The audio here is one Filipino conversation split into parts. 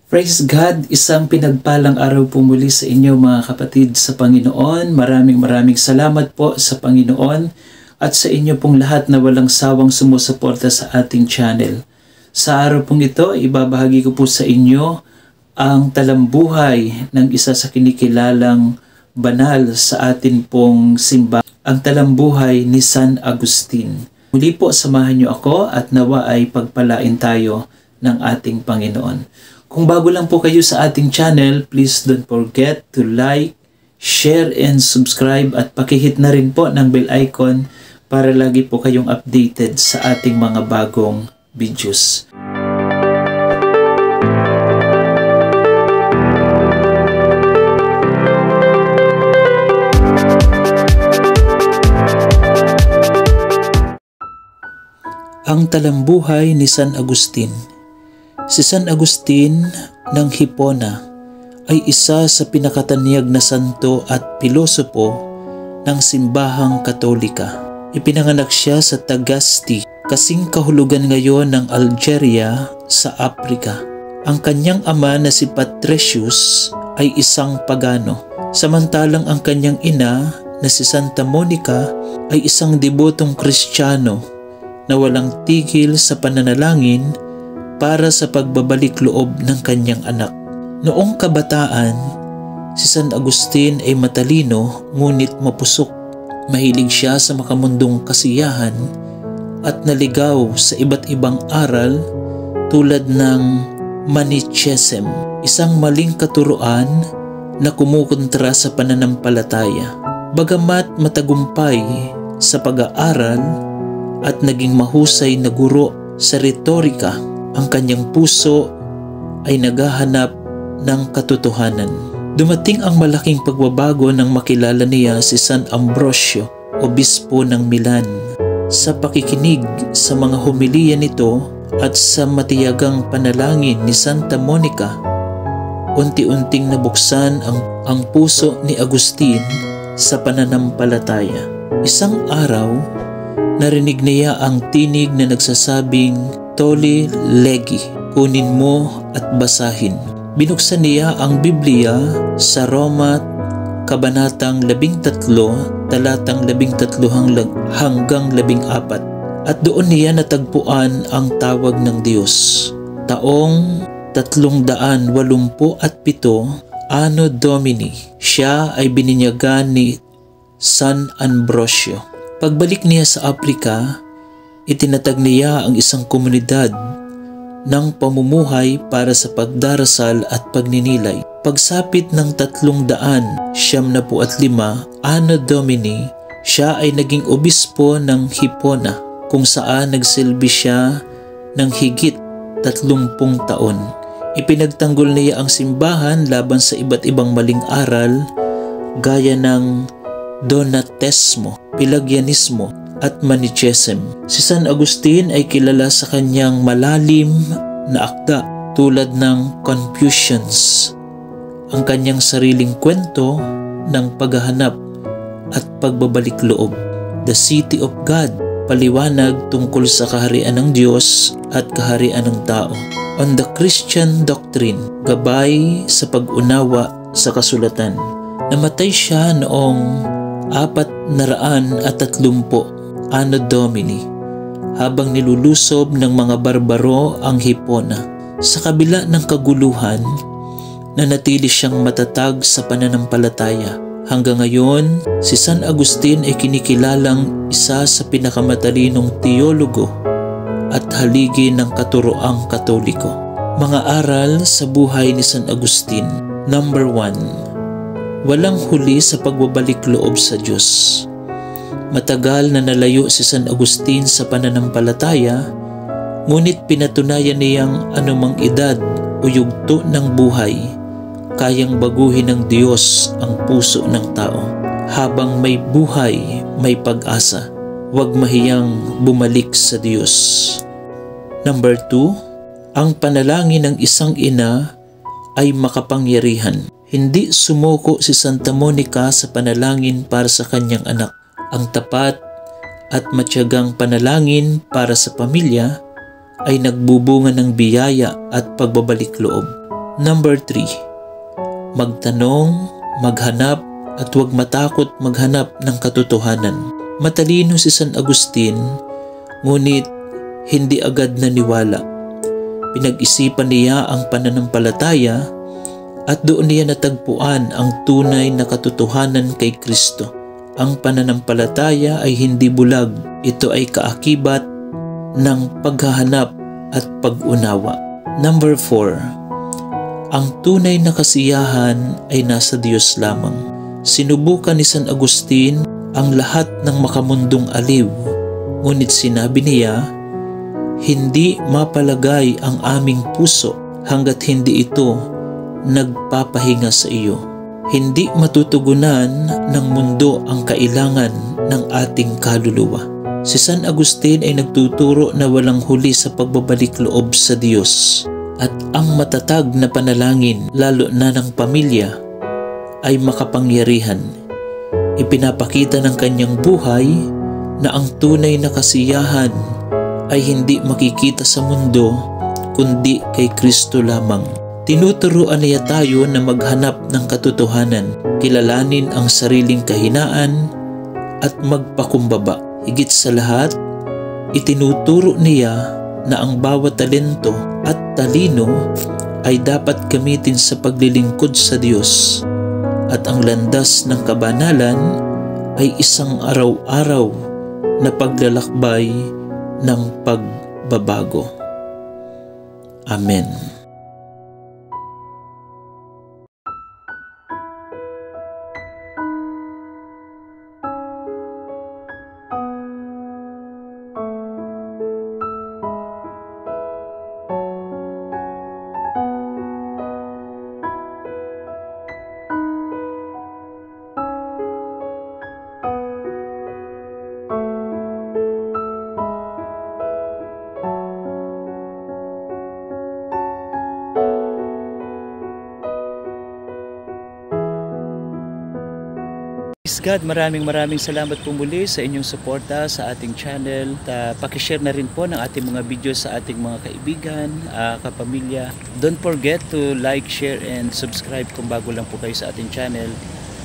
Praise God, isang pinagpalang araw po muli sa inyo mga kapatid sa Panginoon. Maraming salamat po sa Panginoon at sa inyo pong lahat na walang sawang sumusuporta sa ating channel. Sa araw pong ito, ibabahagi ko po sa inyo ang talambuhay ng isa sa kinikilalang banal sa atin pong simbahan, ang talambuhay ni San Agustin. Muli po, samahan niyo ako at nawa ay pagpalain tayo ng ating Panginoon. Kung bago lang po kayo sa ating channel, please don't forget to like, share, and subscribe at pakihit na rin po ng bell icon para lagi po kayong updated sa ating mga bagong videos. Ang talambuhay ni San Agustin. Si San Agustin ng Hipona ay isa sa pinakatanyag na santo at pilosopo ng simbahang Katolika. Ipinanganak siya sa Tagaste, kasing kahulugan ngayon ng Algeria sa Afrika. Ang kanyang ama na si Patricius ay isang pagano, samantalang ang kanyang ina na si Santa Monica ay isang debotong Kristiyano na walang tigil sa pananalangin para sa pagbabalik loob ng kanyang anak. Noong kabataan, si San Agustin ay matalino ngunit mapusok. Mahilig siya sa makamundong kasiyahan at naligaw sa iba't ibang aral tulad ng Manichaeism, isang maling katuruan na kumukontra sa pananampalataya. Bagamat matagumpay sa pag-aaral at naging mahusay na guro sa retorika, ang kanyang puso ay naghahanap ng katotohanan. Dumating ang malaking pagbabago nang makilala niya si San Ambrosio, obispo ng Milan. Sa pakikinig sa mga homilya nito at sa matiyagang panalangin ni Santa Monica, unti-unting nabuksan ang puso ni Agustin sa pananampalataya. Isang araw, narinig niya ang tinig na nagsasabing, "Toli legi, kunin mo at basahin." Binuksan niya ang Biblia sa Roma, Kabanatang 13, talatang 13 hanggang 14. At doon niya natagpuan ang tawag ng Diyos. Taong 387, Anno Domini, siya ay bininyagan ni San Ambrosio. Pagbalik niya sa Afrika, itinatag niya ang isang komunidad ng pamumuhay para sa pagdarasal at pagninilay. Pagsapit ng 375 Anno Domini, siya ay naging obispo ng Hipona, kung saan nagsilbi siya ng higit 30 taon. Ipinagtanggol niya ang simbahan laban sa iba't ibang maling aral gaya ng Donatismo, Pelagianismo at Manichaeism. Si San Agustin ay kilala sa kanyang malalim na akda tulad ng Confucians, ang kanyang sariling kwento ng paghahanap at pagbabalik loob. The City of God, paliwanag tungkol sa kaharian ng Diyos at kaharian ng tao. On the Christian Doctrine, gabay sa pag-unawa sa kasulatan. Namatay siya noong 430 Anno Domini habang nilulusob ng mga barbaro ang Hipona. Sa kabila ng kaguluhan, nanatili siyang matatag sa pananampalataya. Hanggang ngayon, si San Agustin ay kinikilalang isa sa pinakamatalinong teologo at haligi ng katuroang Katoliko. Mga aral sa buhay ni San Agustin. Number 1. Walang huli sa pagbabalik loob sa Diyos. Matagal na nalayo si San Agustin sa pananampalataya, ngunit pinatunayan niyang anumang edad o yugto ng buhay, kayang baguhin ng Diyos ang puso ng tao. Habang may buhay, may pag-asa. Huwag mahiyang bumalik sa Diyos. Number 2, ang panalangin ng isang ina ay makapangyarihan. Hindi sumuko si Santa Monica sa panalangin para sa kanyang anak. Ang tapat at matiyagang panalangin para sa pamilya ay nagbubunga ng biyaya at pagbabalik loob. Number 3. Magtanong, maghanap, at huwag matakot maghanap ng katotohanan. Matalino si San Agustin, ngunit hindi agad naniwala. Pinag-isipan niya ang pananampalataya at doon niya natagpuan ang tunay na katotohanan kay Kristo. Ang pananampalataya ay hindi bulag. Ito ay kaakibat ng paghahanap at pag-unawa. Number 4. Ang tunay na kasiyahan ay nasa Diyos lamang. Sinubukan ni San Agustin ang lahat ng makamundong aliw, ngunit sinabi niya, hindi mapalagay ang aming puso hanggat hindi ito nagpapahinga sa iyo. Hindi matutugunan ng mundo ang kailangan ng ating kaluluwa. Si San Agustin ay nagtuturo na walang huli sa pagbabalik loob sa Diyos at ang matatag na panalangin, lalo na ng pamilya, ay makapangyarihan. Ipinapakita ng kanyang buhay na ang tunay na kasiyahan ay hindi makikita sa mundo kundi kay Kristo lamang. Tinuturuan niya tayo na maghanap ng katotohanan, kilalanin ang sariling kahinaan at magpakumbaba. Higit sa lahat, itinuturo niya na ang bawat talento at talino ay dapat gamitin sa paglilingkod sa Diyos at ang landas ng kabanalan ay isang araw-araw na paglalakbay ng pagbabago. Amen. God, maraming salamat po muli sa inyong suporta sa ating channel. Pakishare na rin po ng ating mga video sa ating mga kaibigan, kapamilya. Don't forget to like, share, and subscribe kung bago lang po kayo sa ating channel.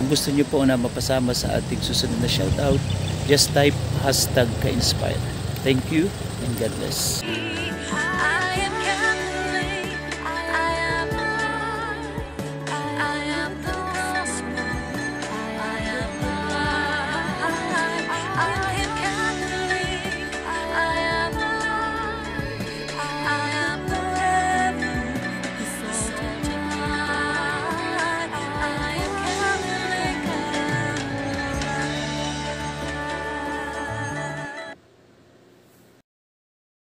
Kung gusto niyo po na mapasama sa ating susunod na shoutout, just type #ka-inspire. Thank you and God bless.